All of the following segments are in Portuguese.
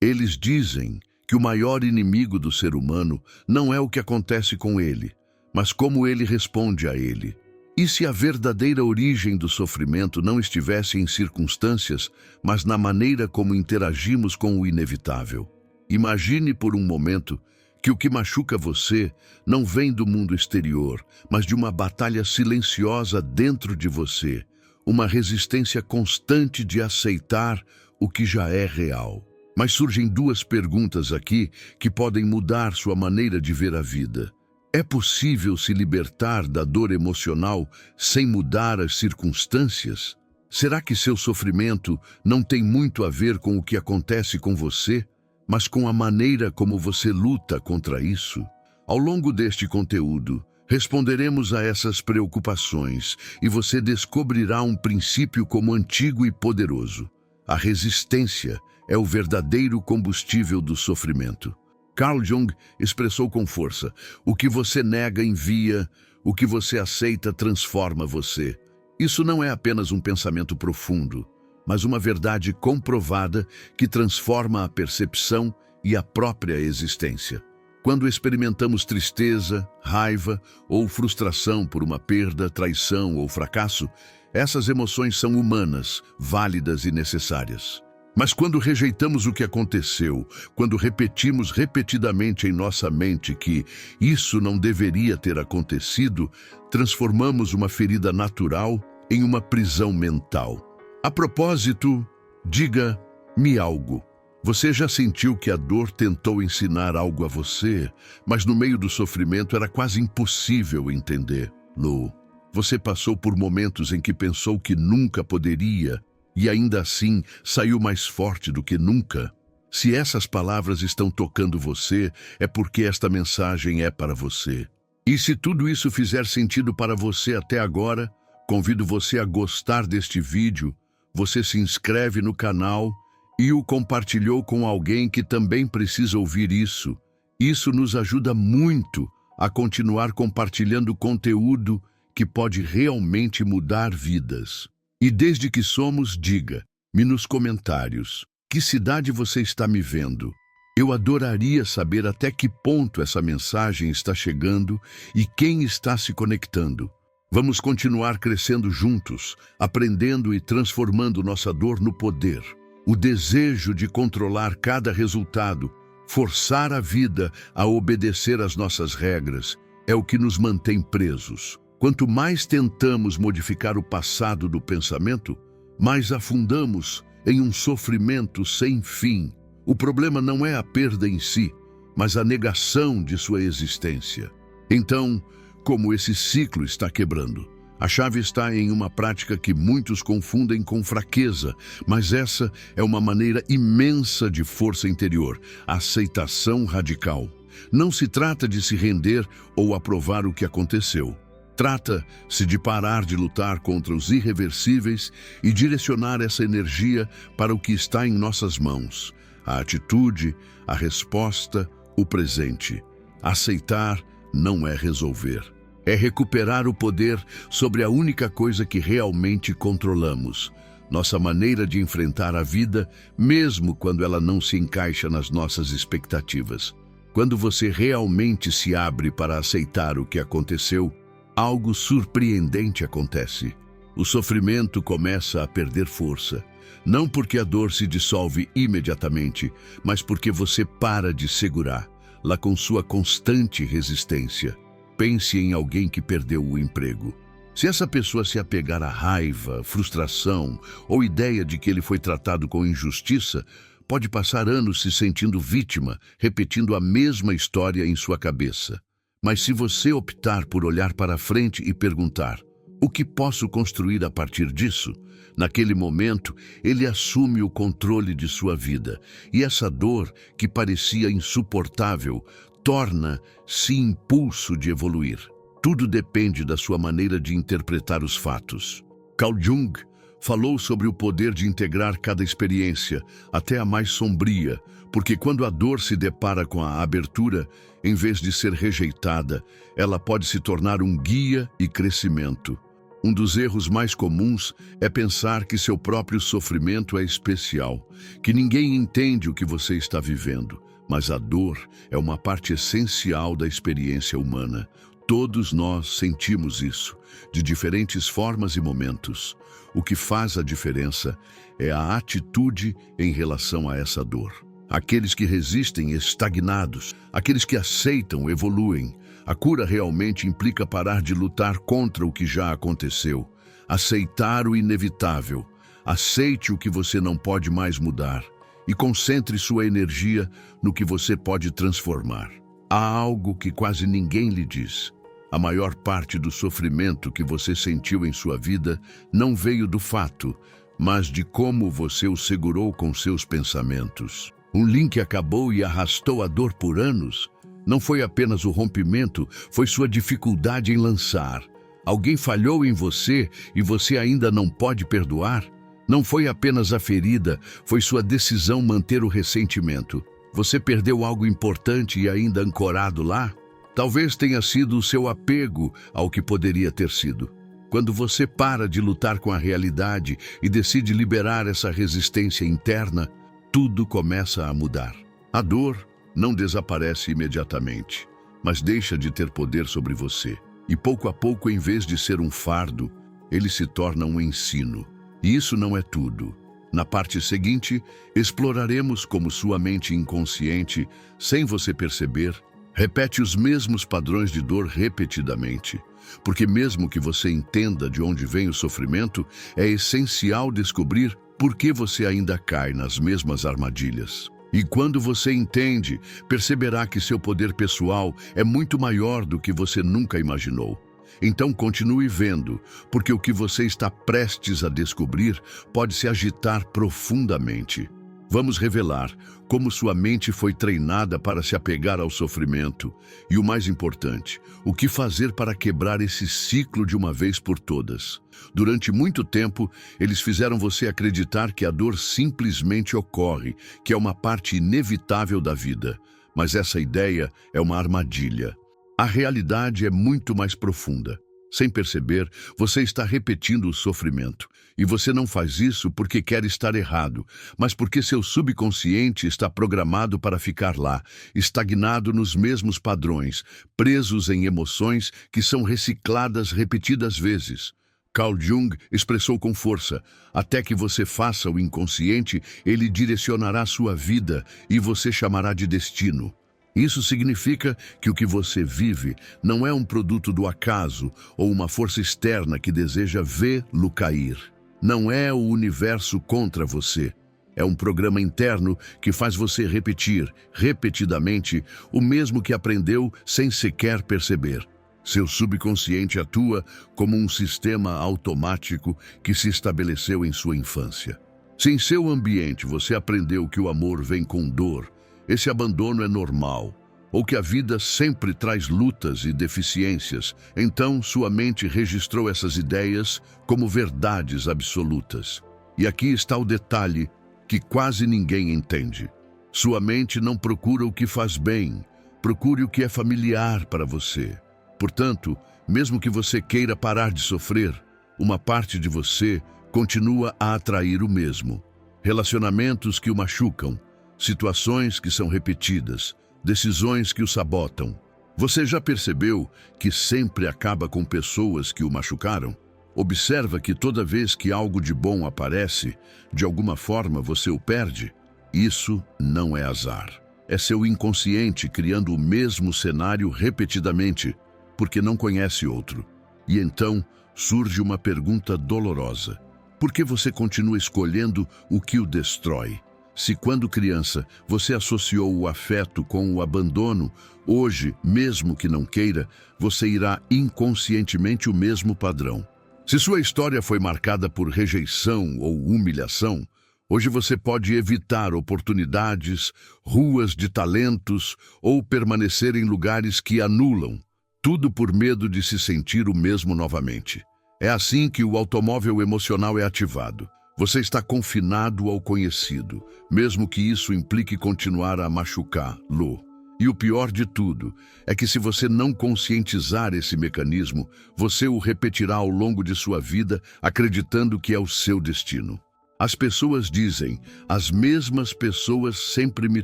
Eles dizem que o maior inimigo do ser humano não é o que acontece com ele, mas como ele responde a ele. E se a verdadeira origem do sofrimento não estivesse em circunstâncias, mas na maneira como interagimos com o inevitável? Imagine por um momento que o que machuca você não vem do mundo exterior, mas de uma batalha silenciosa dentro de você, uma resistência constante de aceitar o que já é real. Mas surgem duas perguntas aqui que podem mudar sua maneira de ver a vida. É possível se libertar da dor emocional sem mudar as circunstâncias? Será que seu sofrimento não tem muito a ver com o que acontece com você, mas com a maneira como você luta contra isso? Ao longo deste conteúdo, responderemos a essas preocupações e você descobrirá um princípio como antigo e poderoso. A resistência é o verdadeiro combustível do sofrimento. Carl Jung expressou com força: o que você nega envia, o que você aceita transforma você. Isso não é apenas um pensamento profundo, mas uma verdade comprovada que transforma a percepção e a própria existência. Quando experimentamos tristeza, raiva ou frustração por uma perda, traição ou fracasso, essas emoções são humanas, válidas e necessárias. Mas quando rejeitamos o que aconteceu, quando repetimos repetidamente em nossa mente que isso não deveria ter acontecido, transformamos uma ferida natural em uma prisão mental. A propósito, diga-me algo. Você já sentiu que a dor tentou ensinar algo a você, mas no meio do sofrimento era quase impossível entender-lo? Você passou por momentos em que pensou que nunca poderia, e ainda assim saiu mais forte do que nunca? Se essas palavras estão tocando você, é porque esta mensagem é para você. E se tudo isso fizer sentido para você até agora, convido você a gostar deste vídeo, você se inscreve no canal e o compartilhou com alguém que também precisa ouvir isso. Isso nos ajuda muito a continuar compartilhando conteúdo que pode realmente mudar vidas. E desde que somos, diga-me nos comentários, que cidade você está me vendo? Eu adoraria saber até que ponto essa mensagem está chegando e quem está se conectando. Vamos continuar crescendo juntos, aprendendo e transformando nossa dor no poder. O desejo de controlar cada resultado, forçar a vida a obedecer às nossas regras, é o que nos mantém presos. Quanto mais tentamos modificar o passado do pensamento, mais afundamos em um sofrimento sem fim. O problema não é a perda em si, mas a negação de sua existência. Então, como esse ciclo está quebrando? A chave está em uma prática que muitos confundem com fraqueza, mas essa é uma maneira imensa de força interior, a aceitação radical. Não se trata de se render ou aprovar o que aconteceu. Trata-se de parar de lutar contra os irreversíveis e direcionar essa energia para o que está em nossas mãos. A atitude, a resposta, o presente. Aceitar não é resolver. É recuperar o poder sobre a única coisa que realmente controlamos. Nossa maneira de enfrentar a vida, mesmo quando ela não se encaixa nas nossas expectativas. Quando você realmente se abre para aceitar o que aconteceu, algo surpreendente acontece. O sofrimento começa a perder força. Não porque a dor se dissolve imediatamente, mas porque você para de segurá-la com sua constante resistência. Pense em alguém que perdeu o emprego. Se essa pessoa se apegar à raiva, frustração ou ideia de que ele foi tratado com injustiça, pode passar anos se sentindo vítima, repetindo a mesma história em sua cabeça. Mas se você optar por olhar para frente e perguntar: o que posso construir a partir disso? Naquele momento, ele assume o controle de sua vida, e essa dor, que parecia insuportável, torna-se impulso de evoluir. Tudo depende da sua maneira de interpretar os fatos. Carl Jung falou sobre o poder de integrar cada experiência, até a mais sombria, porque quando a dor se depara com a abertura, em vez de ser rejeitada, ela pode se tornar um guia e crescimento. Um dos erros mais comuns é pensar que seu próprio sofrimento é especial, que ninguém entende o que você está vivendo. Mas a dor é uma parte essencial da experiência humana. Todos nós sentimos isso, de diferentes formas e momentos. O que faz a diferença é a atitude em relação a essa dor. Aqueles que resistem estagnados, aqueles que aceitam evoluem. A cura realmente implica parar de lutar contra o que já aconteceu, aceitar o inevitável, aceite o que você não pode mais mudar e concentre sua energia no que você pode transformar. Há algo que quase ninguém lhe diz. A maior parte do sofrimento que você sentiu em sua vida não veio do fato, mas de como você o segurou com seus pensamentos. Um link acabou e arrastou a dor por anos. Não foi apenas o rompimento, foi sua dificuldade em lançar. Alguém falhou em você e você ainda não pode perdoar? Não foi apenas a ferida, foi sua decisão manter o ressentimento. Você perdeu algo importante e ainda ancorado lá? Talvez tenha sido o seu apego ao que poderia ter sido. Quando você para de lutar com a realidade e decide liberar essa resistência interna, tudo começa a mudar. A dor não desaparece imediatamente, mas deixa de ter poder sobre você. E pouco a pouco, em vez de ser um fardo, ele se torna um ensino. E isso não é tudo. Na parte seguinte, exploraremos como sua mente inconsciente, sem você perceber, repete os mesmos padrões de dor repetidamente. Porque mesmo que você entenda de onde vem o sofrimento, é essencial descobrir por que você ainda cai nas mesmas armadilhas. E quando você entende, perceberá que seu poder pessoal é muito maior do que você nunca imaginou. Então continue vendo, porque o que você está prestes a descobrir pode se agitar profundamente. Vamos revelar como sua mente foi treinada para se apegar ao sofrimento e, o mais importante, o que fazer para quebrar esse ciclo de uma vez por todas. Durante muito tempo, eles fizeram você acreditar que a dor simplesmente ocorre, que é uma parte inevitável da vida. Mas essa ideia é uma armadilha. A realidade é muito mais profunda. Sem perceber, você está repetindo o sofrimento. E você não faz isso porque quer estar errado, mas porque seu subconsciente está programado para ficar lá, estagnado nos mesmos padrões, presos em emoções que são recicladas repetidas vezes. Carl Jung expressou com força: até que você faça o inconsciente, ele direcionará sua vida e você chamará de destino. Isso significa que o que você vive não é um produto do acaso ou uma força externa que deseja vê-lo cair. Não é o universo contra você. É um programa interno que faz você repetir, repetidamente, o mesmo que aprendeu sem sequer perceber. Seu subconsciente atua como um sistema automático que se estabeleceu em sua infância. Se em seu ambiente você aprendeu que o amor vem com dor, esse abandono é normal, ou que a vida sempre traz lutas e deficiências, então sua mente registrou essas ideias como verdades absolutas. E aqui está o detalhe que quase ninguém entende. Sua mente não procura o que faz bem, procure o que é familiar para você. Portanto, mesmo que você queira parar de sofrer, uma parte de você continua a atrair o mesmo. Relacionamentos que o machucam, situações que são repetidas, decisões que o sabotam. Você já percebeu que sempre acaba com pessoas que o machucaram? Observa que toda vez que algo de bom aparece, de alguma forma você o perde. Isso não é azar. É seu inconsciente criando o mesmo cenário repetidamente, porque não conhece outro. E então surge uma pergunta dolorosa. Por que você continua escolhendo o que o destrói? Se quando criança você associou o afeto com o abandono, hoje, mesmo que não queira, você irá inconscientemente o mesmo padrão. Se sua história foi marcada por rejeição ou humilhação, hoje você pode evitar oportunidades, ruas de talentos ou permanecer em lugares que anulam, tudo por medo de se sentir o mesmo novamente. É assim que o automóvel emocional é ativado. Você está confinado ao conhecido, mesmo que isso implique continuar a machucá-lo. E o pior de tudo é que se você não conscientizar esse mecanismo, você o repetirá ao longo de sua vida, acreditando que é o seu destino. As pessoas dizem, as mesmas pessoas sempre me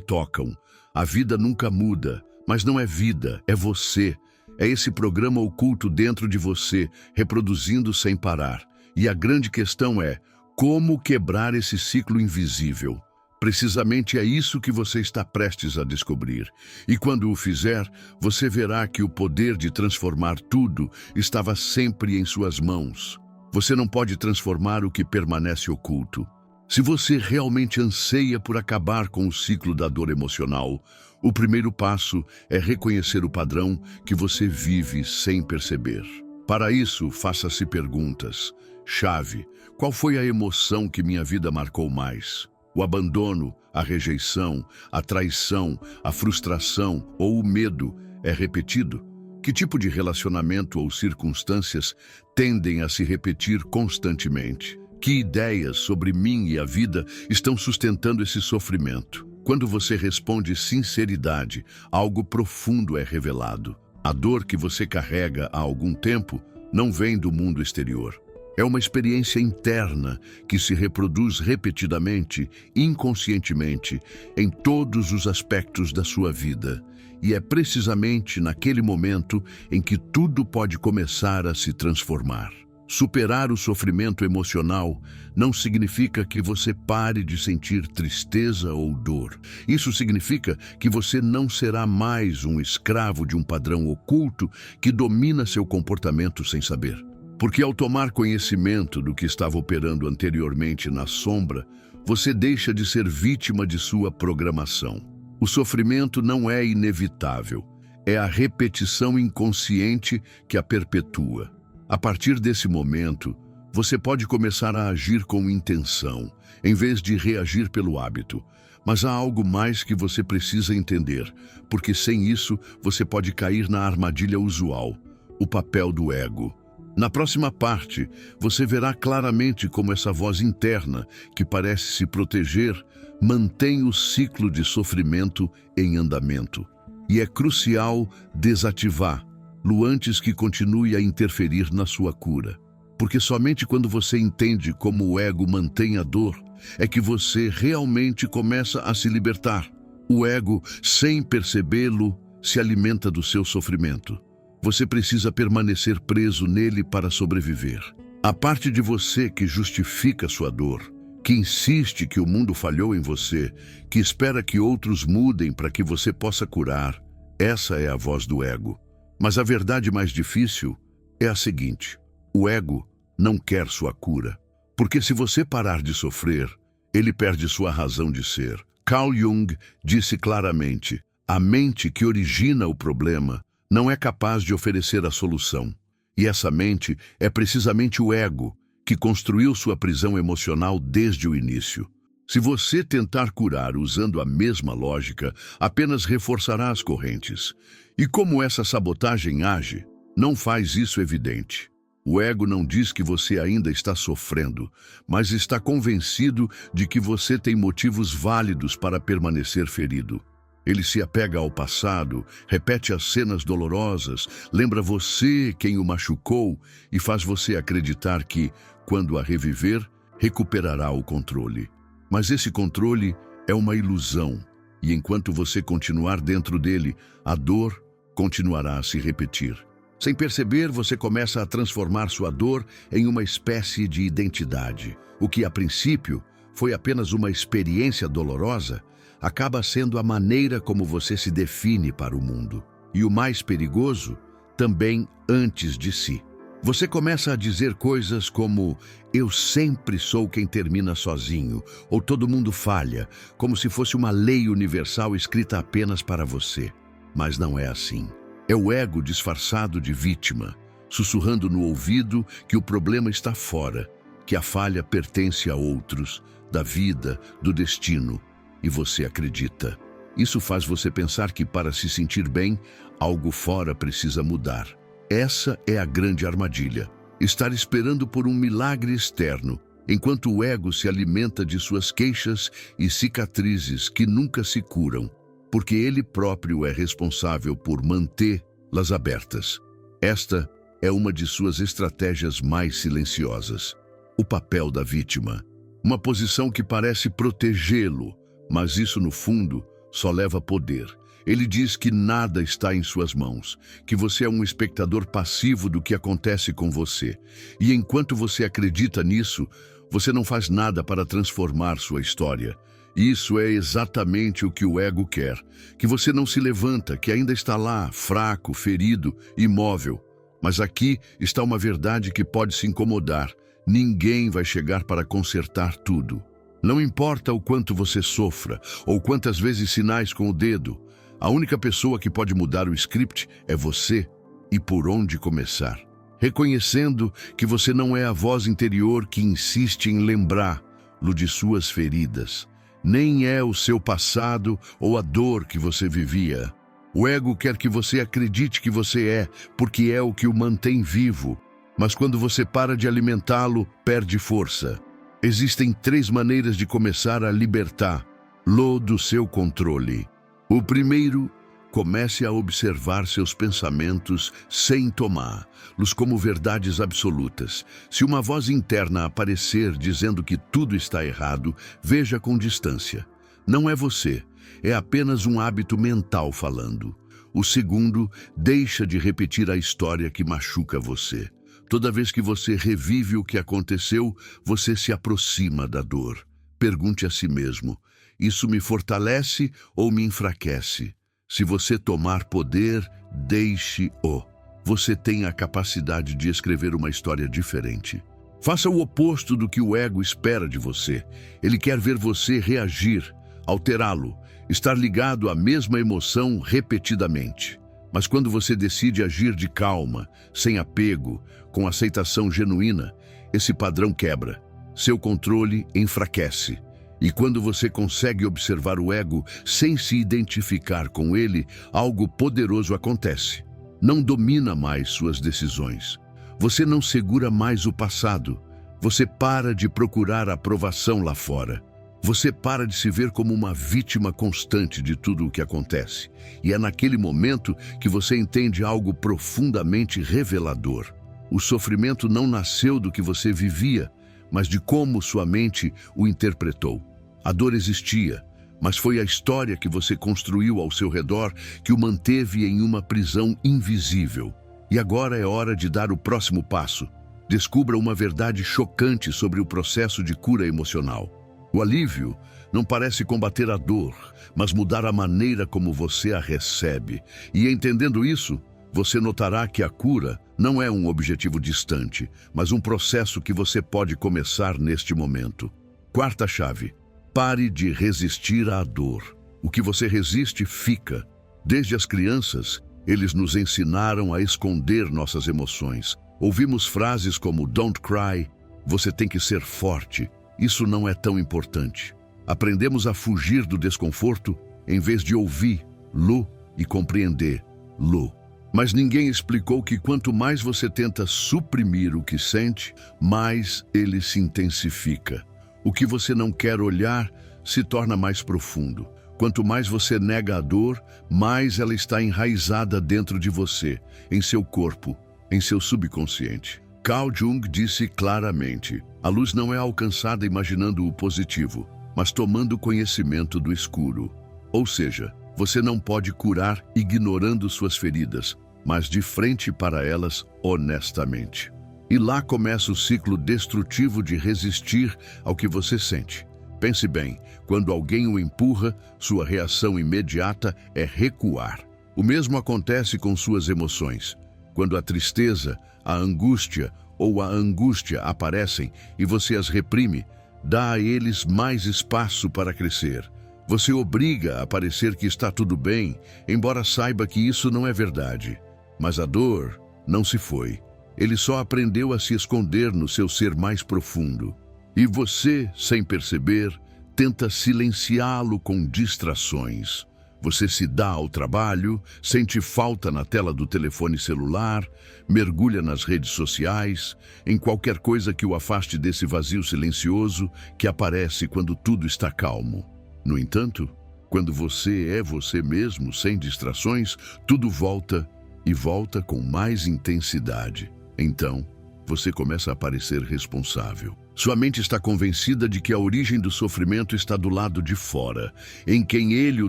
tocam. A vida nunca muda, mas não é vida, é você. É esse programa oculto dentro de você, reproduzindo sem parar. E a grande questão é, como quebrar esse ciclo invisível? Precisamente é isso que você está prestes a descobrir. E quando o fizer, você verá que o poder de transformar tudo estava sempre em suas mãos. Você não pode transformar o que permanece oculto. Se você realmente anseia por acabar com o ciclo da dor emocional, o primeiro passo é reconhecer o padrão que você vive sem perceber. Para isso, faça-se perguntas. Chave: qual foi a emoção que minha vida marcou mais? O abandono, a rejeição, a traição, a frustração ou o medo é repetido? Que tipo de relacionamento ou circunstâncias tendem a se repetir constantemente? Que ideias sobre mim e a vida estão sustentando esse sofrimento? Quando você responde sinceridade, algo profundo é revelado. A dor que você carrega há algum tempo não vem do mundo exterior. É uma experiência interna que se reproduz repetidamente, inconscientemente, em todos os aspectos da sua vida. E é precisamente naquele momento em que tudo pode começar a se transformar. Superar o sofrimento emocional não significa que você pare de sentir tristeza ou dor. Isso significa que você não será mais um escravo de um padrão oculto que domina seu comportamento sem saber. Porque ao tomar conhecimento do que estava operando anteriormente na sombra, você deixa de ser vítima de sua programação. O sofrimento não é inevitável, é a repetição inconsciente que a perpetua. A partir desse momento, você pode começar a agir com intenção, em vez de reagir pelo hábito. Mas há algo mais que você precisa entender, porque sem isso você pode cair na armadilha usual, o papel do ego. Na próxima parte, você verá claramente como essa voz interna, que parece se proteger, mantém o ciclo de sofrimento em andamento. E é crucial desativá-lo antes que continue a interferir na sua cura. Porque somente quando você entende como o ego mantém a dor, é que você realmente começa a se libertar. O ego, sem percebê-lo, se alimenta do seu sofrimento. Você precisa permanecer preso nele para sobreviver. A parte de você que justifica sua dor, que insiste que o mundo falhou em você, que espera que outros mudem para que você possa curar, essa é a voz do ego. Mas a verdade mais difícil é a seguinte: o ego não quer sua cura. Porque se você parar de sofrer, ele perde sua razão de ser. Carl Jung disse claramente: a mente que origina o problema não é capaz de oferecer a solução. E essa mente é precisamente o ego, que construiu sua prisão emocional desde o início. Se você tentar curar usando a mesma lógica, apenas reforçará as correntes. E como essa sabotagem age, não faz isso evidente. O ego não diz que você ainda está sofrendo, mas está convencido de que você tem motivos válidos para permanecer ferido. Ele se apega ao passado, repete as cenas dolorosas, lembra você quem o machucou e faz você acreditar que, quando a reviver, recuperará o controle. Mas esse controle é uma ilusão, e enquanto você continuar dentro dele, a dor continuará a se repetir. Sem perceber, você começa a transformar sua dor em uma espécie de identidade. O que, a princípio, foi apenas uma experiência dolorosa, acaba sendo a maneira como você se define para o mundo. E o mais perigoso, também antes de si. Você começa a dizer coisas como: eu sempre sou quem termina sozinho, ou todo mundo falha, como se fosse uma lei universal escrita apenas para você. Mas não é assim. É o ego disfarçado de vítima, sussurrando no ouvido que o problema está fora, que a falha pertence a outros, da vida, do destino. E você acredita. Isso faz você pensar que, para se sentir bem, algo fora precisa mudar. Essa é a grande armadilha. Estar esperando por um milagre externo, enquanto o ego se alimenta de suas queixas e cicatrizes que nunca se curam. porque ele próprio é responsável por mantê-las abertas. Esta é uma de suas estratégias mais silenciosas. O papel da vítima. Uma posição que parece protegê-lo, mas isso no fundo só leva poder. Ele diz que nada está em suas mãos, que você é um espectador passivo do que acontece com você. E enquanto você acredita nisso, você não faz nada para transformar sua história. Isso é exatamente o que o ego quer. Que você não se levanta, que ainda está lá, fraco, ferido, imóvel. Mas aqui está uma verdade que pode se incomodar. Ninguém vai chegar para consertar tudo. Não importa o quanto você sofra, ou quantas vezes sinais com o dedo. A única pessoa que pode mudar o script é você. E por onde começar? Reconhecendo que você não é a voz interior que insiste em lembrá-lo de suas feridas. Nem é o seu passado ou a dor que você vivia. O ego quer que você acredite que você é, porque é o que o mantém vivo. Mas quando você para de alimentá-lo, perde força. Existem 3 maneiras de começar a libertá-lo do seu controle. O primeiro, comece a observar seus pensamentos sem tomá-los como verdades absolutas. Se uma voz interna aparecer dizendo que tudo está errado, veja com distância. Não é você, é apenas um hábito mental falando. O segundo, deixa de repetir a história que machuca você. Toda vez que você revive o que aconteceu, você se aproxima da dor. Pergunte a si mesmo: isso me fortalece ou me enfraquece? Se você tomar poder, deixe-o. Você tem a capacidade de escrever uma história diferente. Faça o oposto do que o ego espera de você. Ele quer ver você reagir, alterá-lo, estar ligado à mesma emoção repetidamente. Mas quando você decide agir de calma, sem apego, com aceitação genuína, esse padrão quebra. Seu controle enfraquece. E quando você consegue observar o ego sem se identificar com ele, algo poderoso acontece. Não domina mais suas decisões. Você não segura mais o passado. Você para de procurar aprovação lá fora. Você para de se ver como uma vítima constante de tudo o que acontece. E é naquele momento que você entende algo profundamente revelador. O sofrimento não nasceu do que você vivia, mas de como sua mente o interpretou. A dor existia, mas foi a história que você construiu ao seu redor que o manteve em uma prisão invisível. E agora é hora de dar o próximo passo. Descubra uma verdade chocante sobre o processo de cura emocional. O alívio não parece combater a dor, mas mudar a maneira como você a recebe. E entendendo isso, você notará que a cura não é um objetivo distante, mas um processo que você pode começar neste momento. Quarta chave: pare de resistir à dor. O que você resiste fica. Desde as crianças, eles nos ensinaram a esconder nossas emoções. Ouvimos frases como "Don't cry", "Você tem que ser forte", "Isso não é tão importante". Aprendemos a fugir do desconforto em vez de ouvir-lo e compreender-lo. Mas ninguém explicou que quanto mais você tenta suprimir o que sente, mais ele se intensifica. O que você não quer olhar se torna mais profundo. Quanto mais você nega a dor, mais ela está enraizada dentro de você, em seu corpo, em seu subconsciente. Carl Jung disse claramente: a luz não é alcançada imaginando o positivo, mas tomando conhecimento do escuro. Ou seja, você não pode curar ignorando suas feridas, mas de frente para elas honestamente. E lá começa o ciclo destrutivo de resistir ao que você sente. Pense bem, quando alguém o empurra, sua reação imediata é recuar. O mesmo acontece com suas emoções. Quando a tristeza, a angústia ou a angústia aparecem e você as reprime, dá a eles mais espaço para crescer. Você obriga a parecer que está tudo bem, embora saiba que isso não é verdade. Mas a dor não se foi. Ele só aprendeu a se esconder no seu ser mais profundo. E você, sem perceber, tenta silenciá-lo com distrações. Você se dá ao trabalho, sente falta na tela do telefone celular, mergulha nas redes sociais, em qualquer coisa que o afaste desse vazio silencioso que aparece quando tudo está calmo. No entanto, Quando você é você mesmo, sem distrações, tudo volta e volta com mais intensidade. Então, você começa a parecer responsável. Sua mente está convencida de que a origem do sofrimento está do lado de fora, em quem ele o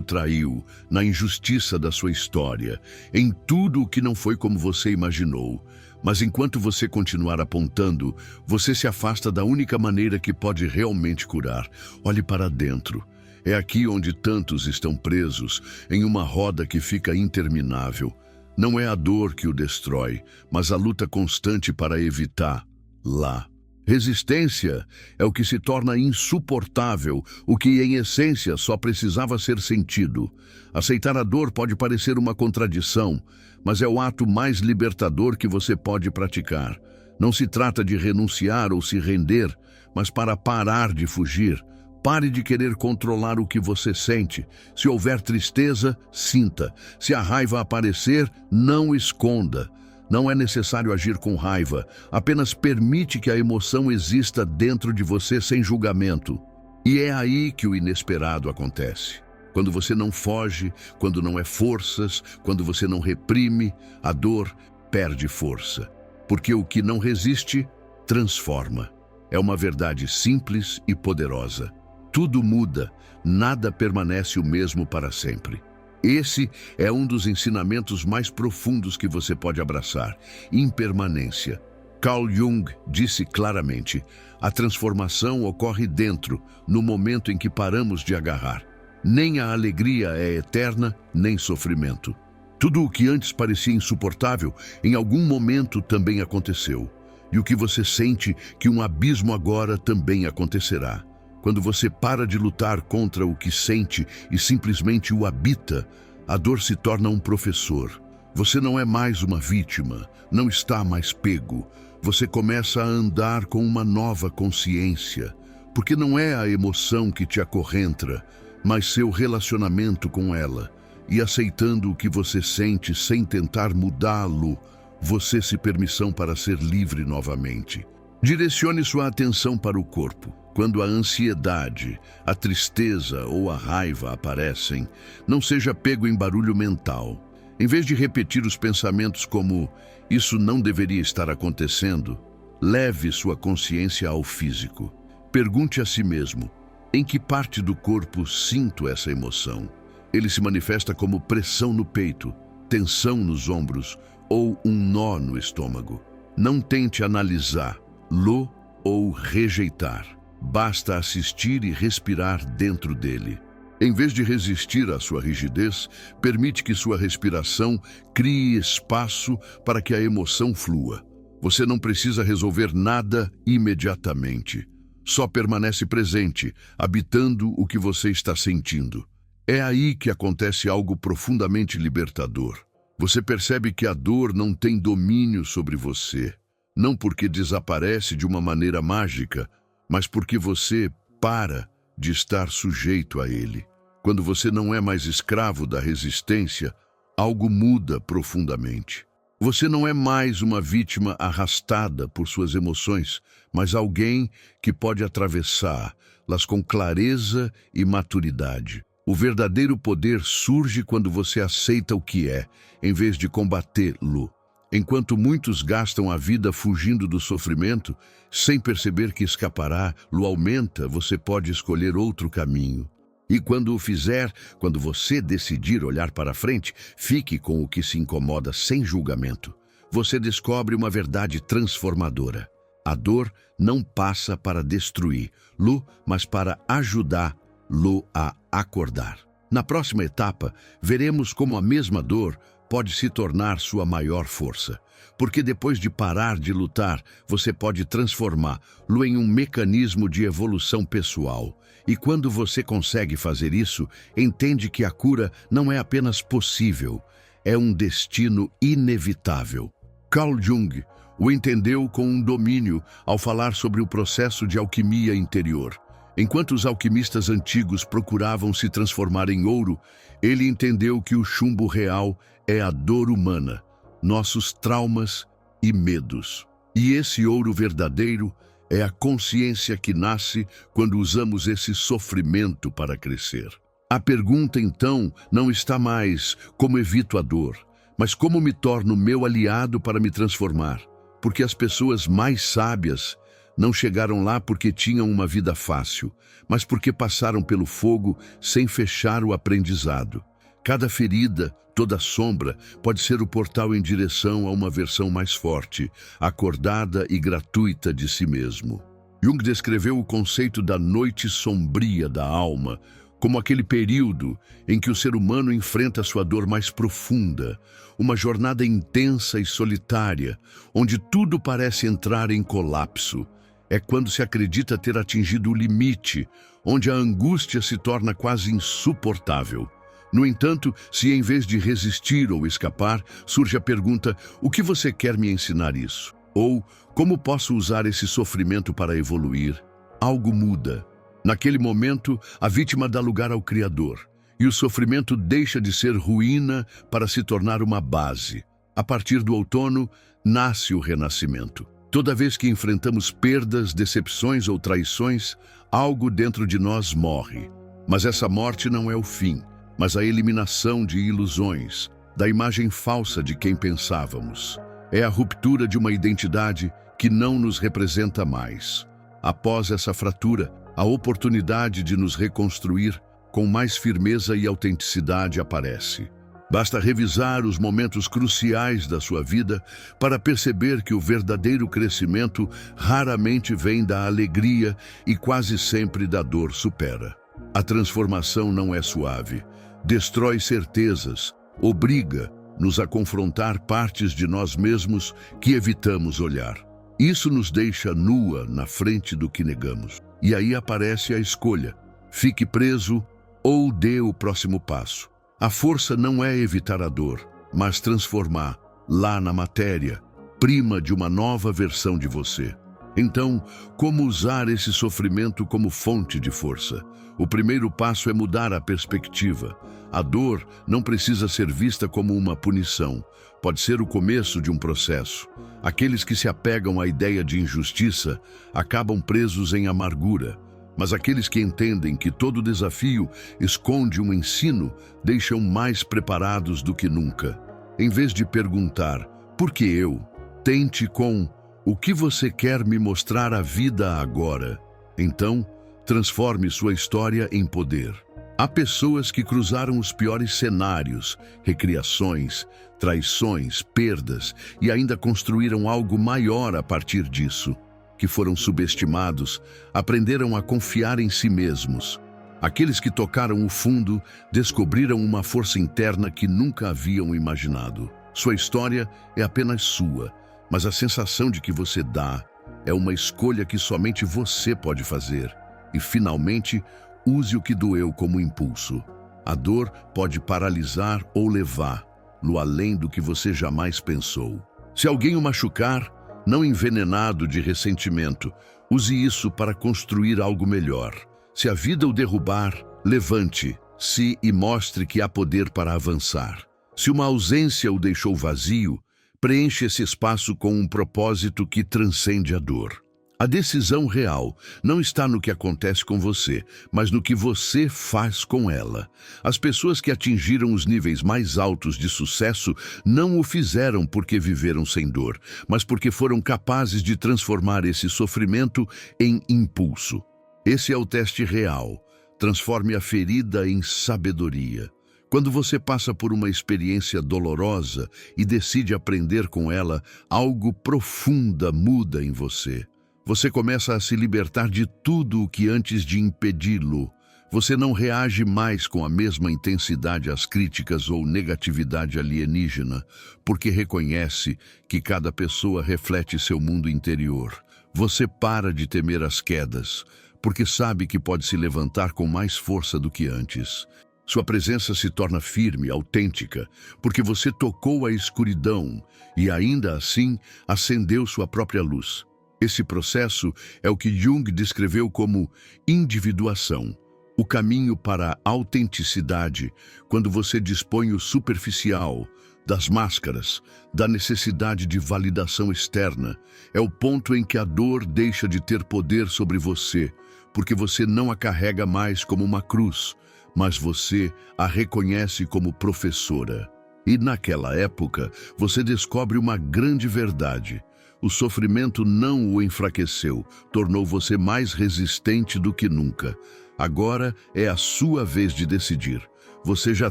traiu, na injustiça da sua história, em tudo o que não foi como você imaginou. Mas enquanto você continuar apontando, você se afasta da única maneira que pode realmente curar. Olhe para dentro. É aqui onde tantos estão presos, em uma roda que fica interminável. Não é a dor que o destrói, mas a luta constante para evitar lá. Resistência é o que se torna insuportável, o que em essência só precisava ser sentido. Aceitar a dor pode parecer uma contradição, mas é o ato mais libertador que você pode praticar. Não se trata de renunciar ou se render, mas para parar de fugir. Pare de querer controlar o que você sente. Se houver tristeza, sinta. Se a raiva aparecer, não esconda. Não é necessário agir com raiva, apenas permite que a emoção exista dentro de você sem julgamento. E é aí que o inesperado acontece. Quando você não foge, quando não é forças, quando você não reprime, a dor perde força. Porque o que não resiste, transforma. É uma verdade simples e poderosa. Tudo muda, nada permanece o mesmo para sempre. Esse é um dos ensinamentos mais profundos que você pode abraçar: impermanência. Carl Jung disse claramente: a transformação ocorre dentro, no momento em que paramos de agarrar. Nem a alegria é eterna, nem sofrimento. Tudo o que antes parecia insuportável, em algum momento também aconteceu. E o que você sente que um abismo agora também acontecerá. Quando você para de lutar contra o que sente e simplesmente o habita, a dor se torna um professor. Você não é mais uma vítima, não está mais pego. Você começa a andar com uma nova consciência, porque não é a emoção que te acorrenta, mas seu relacionamento com ela. E aceitando o que você sente sem tentar mudá-lo, você se permissão para ser livre novamente. Direcione sua atenção para o corpo. Quando a ansiedade, a tristeza ou a raiva aparecem, não seja pego em barulho mental. Em vez de repetir os pensamentos como "isso não deveria estar acontecendo", leve sua consciência ao físico. Pergunte a si mesmo: em que parte do corpo sinto essa emoção? Ele se manifesta como pressão no peito, tensão nos ombros ou um nó no estômago. Não tente analisá-lo ou rejeitar. Basta assistir e respirar dentro dele. Em vez de resistir à sua rigidez, permite que sua respiração crie espaço para que a emoção flua. Você não precisa resolver nada imediatamente. Só permanece presente, habitando o que você está sentindo. É aí que acontece algo profundamente libertador. Você percebe que a dor não tem domínio sobre você, não porque desaparece de uma maneira mágica, mas porque você para de estar sujeito a ele. Quando você não é mais escravo da resistência, algo muda profundamente. Você não é mais uma vítima arrastada por suas emoções, mas alguém que pode atravessá-las com clareza e maturidade. O verdadeiro poder surge quando você aceita o que é, em vez de combatê-lo. Enquanto muitos gastam a vida fugindo do sofrimento, sem perceber que escapará, lo aumenta, você pode escolher outro caminho. E quando o fizer, quando você decidir olhar para frente, fique com o que se incomoda sem julgamento. Você descobre uma verdade transformadora. A dor não passa para destruí-lo, mas para ajudá-lo a acordar. Na próxima etapa, veremos como a mesma dor pode se tornar sua maior força. Porque depois de parar de lutar, você pode transformá-lo em um mecanismo de evolução pessoal. E quando você consegue fazer isso, entende que a cura não é apenas possível, é um destino inevitável. Carl Jung o entendeu com um domínio ao falar sobre o processo de alquimia interior. Enquanto os alquimistas antigos procuravam se transformar em ouro, ele entendeu que o chumbo real é a dor humana, nossos traumas e medos. E esse ouro verdadeiro é a consciência que nasce quando usamos esse sofrimento para crescer. A pergunta, então, não está mais como evito a dor, mas como me torno meu aliado para me transformar. Porque as pessoas mais sábias não chegaram lá porque tinham uma vida fácil, mas porque passaram pelo fogo sem fechar o aprendizado. Cada ferida, toda sombra, pode ser o portal em direção a uma versão mais forte, acordada e gratuita de si mesmo. Jung descreveu o conceito da noite sombria da alma como aquele período em que o ser humano enfrenta sua dor mais profunda, uma jornada intensa e solitária, onde tudo parece entrar em colapso. É quando se acredita ter atingido o limite, onde a angústia se torna quase insuportável. No entanto, se em vez de resistir ou escapar, surge a pergunta: o que você quer me ensinar isso? Ou, como posso usar esse sofrimento para evoluir? Algo muda. Naquele momento, a vítima dá lugar ao Criador, e o sofrimento deixa de ser ruína para se tornar uma base. A partir do outono, nasce o renascimento. Toda vez que enfrentamos perdas, decepções ou traições, algo dentro de nós morre. Mas essa morte não é o fim, mas a eliminação de ilusões, da imagem falsa de quem pensávamos. É a ruptura de uma identidade que não nos representa mais. Após essa fratura, a oportunidade de nos reconstruir com mais firmeza e autenticidade aparece. Basta revisar os momentos cruciais da sua vida para perceber que o verdadeiro crescimento raramente vem da alegria e quase sempre da dor supera. A transformação não é suave, destrói certezas, obriga-nos a confrontar partes de nós mesmos que evitamos olhar. Isso nos deixa nua na frente do que negamos. E aí aparece a escolha: fique preso ou dê o próximo passo. A força não é evitar a dor, mas transformar, lá na matéria, prima de uma nova versão de você. Então, como usar esse sofrimento como fonte de força? O primeiro passo é mudar a perspectiva. A dor não precisa ser vista como uma punição. Pode ser o começo de um processo. Aqueles que se apegam à ideia de injustiça acabam presos em amargura. Mas aqueles que entendem que todo desafio esconde um ensino deixam mais preparados do que nunca. Em vez de perguntar, por que eu? Tente com, o que você quer me mostrar a vida agora? Então, transforme sua história em poder. Há pessoas que cruzaram os piores cenários, recriações, traições, perdas, e ainda construíram algo maior a partir disso. Que foram subestimados, aprenderam a confiar em si mesmos. Aqueles que tocaram o fundo descobriram uma força interna que nunca haviam imaginado. Sua história é apenas sua, mas a sensação de que você dá é uma escolha que somente você pode fazer. E, finalmente, use o que doeu como impulso. A dor pode paralisar ou levar-lo além do que você jamais pensou. Se alguém o machucar, não envenenado de ressentimento, use isso para construir algo melhor. Se a vida o derrubar, levante-se e mostre que há poder para avançar. Se uma ausência o deixou vazio, preencha esse espaço com um propósito que transcende a dor. A decisão real não está no que acontece com você, mas no que você faz com ela. As pessoas que atingiram os níveis mais altos de sucesso não o fizeram porque viveram sem dor, mas porque foram capazes de transformar esse sofrimento em impulso. Esse é o teste real. Transforme a ferida em sabedoria. Quando você passa por uma experiência dolorosa e decide aprender com ela, algo profunda muda em você. Você começa a se libertar de tudo o que antes de impedi-lo. Você não reage mais com a mesma intensidade às críticas ou negatividade alienígena, porque reconhece que cada pessoa reflete seu mundo interior. Você para de temer as quedas, porque sabe que pode se levantar com mais força do que antes. Sua presença se torna firme, autêntica, porque você tocou a escuridão e ainda assim acendeu sua própria luz. Esse processo é o que Jung descreveu como individuação, o caminho para a autenticidade, quando você dispõe o superficial, das máscaras, da necessidade de validação externa. É o ponto em que a dor deixa de ter poder sobre você, porque você não a carrega mais como uma cruz, mas você a reconhece como professora. E naquela época, você descobre uma grande verdade. O sofrimento não o enfraqueceu, tornou você mais resistente do que nunca. Agora é a sua vez de decidir. Você já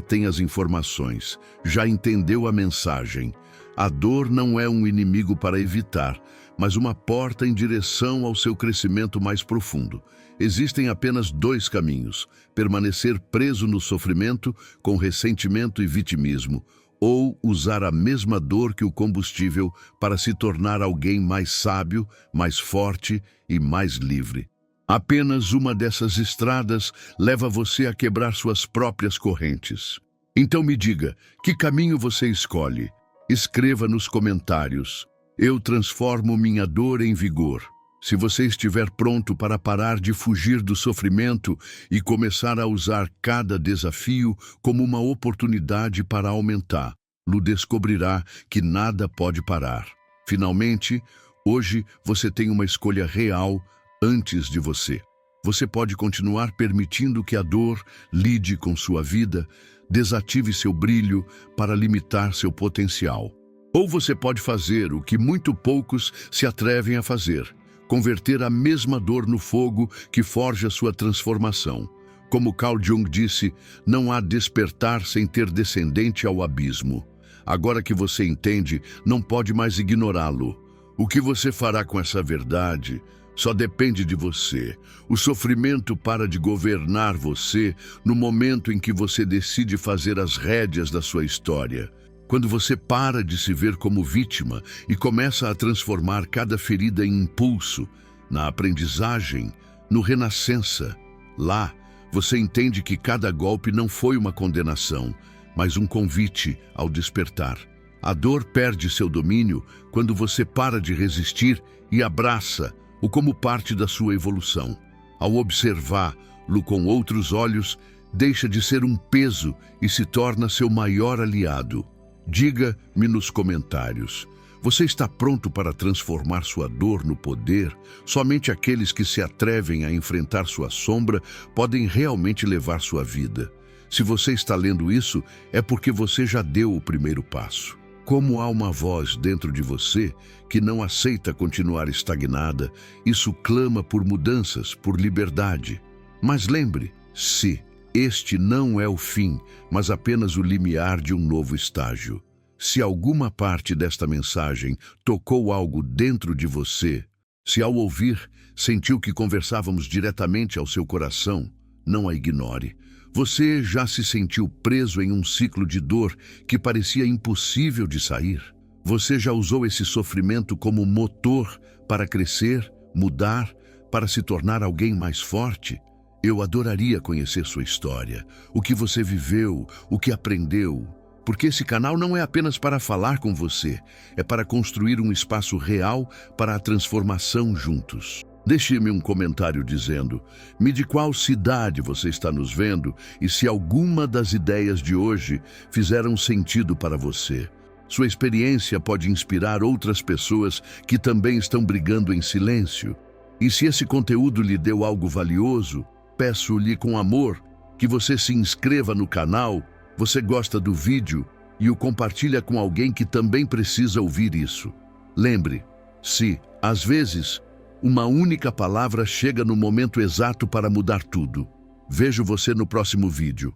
tem as informações, já entendeu a mensagem. A dor não é um inimigo para evitar, mas uma porta em direção ao seu crescimento mais profundo. Existem apenas dois caminhos: permanecer preso no sofrimento, com ressentimento e vitimismo, ou usar a mesma dor que o combustível para se tornar alguém mais sábio, mais forte e mais livre. Apenas uma dessas estradas leva você a quebrar suas próprias correntes. Então me diga, que caminho você escolhe? Escreva nos comentários. Eu transformo minha dor em vigor. Se você estiver pronto para parar de fugir do sofrimento e começar a usar cada desafio como uma oportunidade para aumentar, Lu descobrirá que nada pode parar. Finalmente, hoje você tem uma escolha real antes de você. Você pode continuar permitindo que a dor lide com sua vida, desative seu brilho para limitar seu potencial. Ou você pode fazer o que muito poucos se atrevem a fazer: converter a mesma dor no fogo que forja sua transformação. Como Carl Jung disse, não há despertar sem ter descendente ao abismo. Agora que você entende, não pode mais ignorá-lo. O que você fará com essa verdade só depende de você. O sofrimento para de governar você no momento em que você decide fazer as rédeas da sua história. Quando você para de se ver como vítima e começa a transformar cada ferida em impulso, na aprendizagem, no renascença. Lá, você entende que cada golpe não foi uma condenação, mas um convite ao despertar. A dor perde seu domínio quando você para de resistir e abraça-o como parte da sua evolução. Ao observá-lo com outros olhos, deixa de ser um peso e se torna seu maior aliado. Diga-me nos comentários: você está pronto para transformar sua dor no poder? Somente aqueles que se atrevem a enfrentar sua sombra podem realmente levar sua vida. Se você está lendo isso, é porque você já deu o primeiro passo. Como há uma voz dentro de você que não aceita continuar estagnada, isso clama por mudanças, por liberdade. Mas lembre-se, este não é o fim, mas apenas o limiar de um novo estágio. Se alguma parte desta mensagem tocou algo dentro de você, se ao ouvir sentiu que conversávamos diretamente ao seu coração, não a ignore. Você já se sentiu preso em um ciclo de dor que parecia impossível de sair? Você já usou esse sofrimento como motor para crescer, mudar, para se tornar alguém mais forte? Eu adoraria conhecer sua história, o que você viveu, o que aprendeu. Porque esse canal não é apenas para falar com você, é para construir um espaço real para a transformação juntos. Deixe-me um comentário dizendo-me de qual cidade você está nos vendo e se alguma das ideias de hoje fizeram sentido para você. Sua experiência pode inspirar outras pessoas que também estão brigando em silêncio. E se esse conteúdo lhe deu algo valioso, peço-lhe com amor que você se inscreva no canal, você gosta do vídeo e o compartilha com alguém que também precisa ouvir isso. Lembre-se, às vezes, uma única palavra chega no momento exato para mudar tudo. Vejo você no próximo vídeo.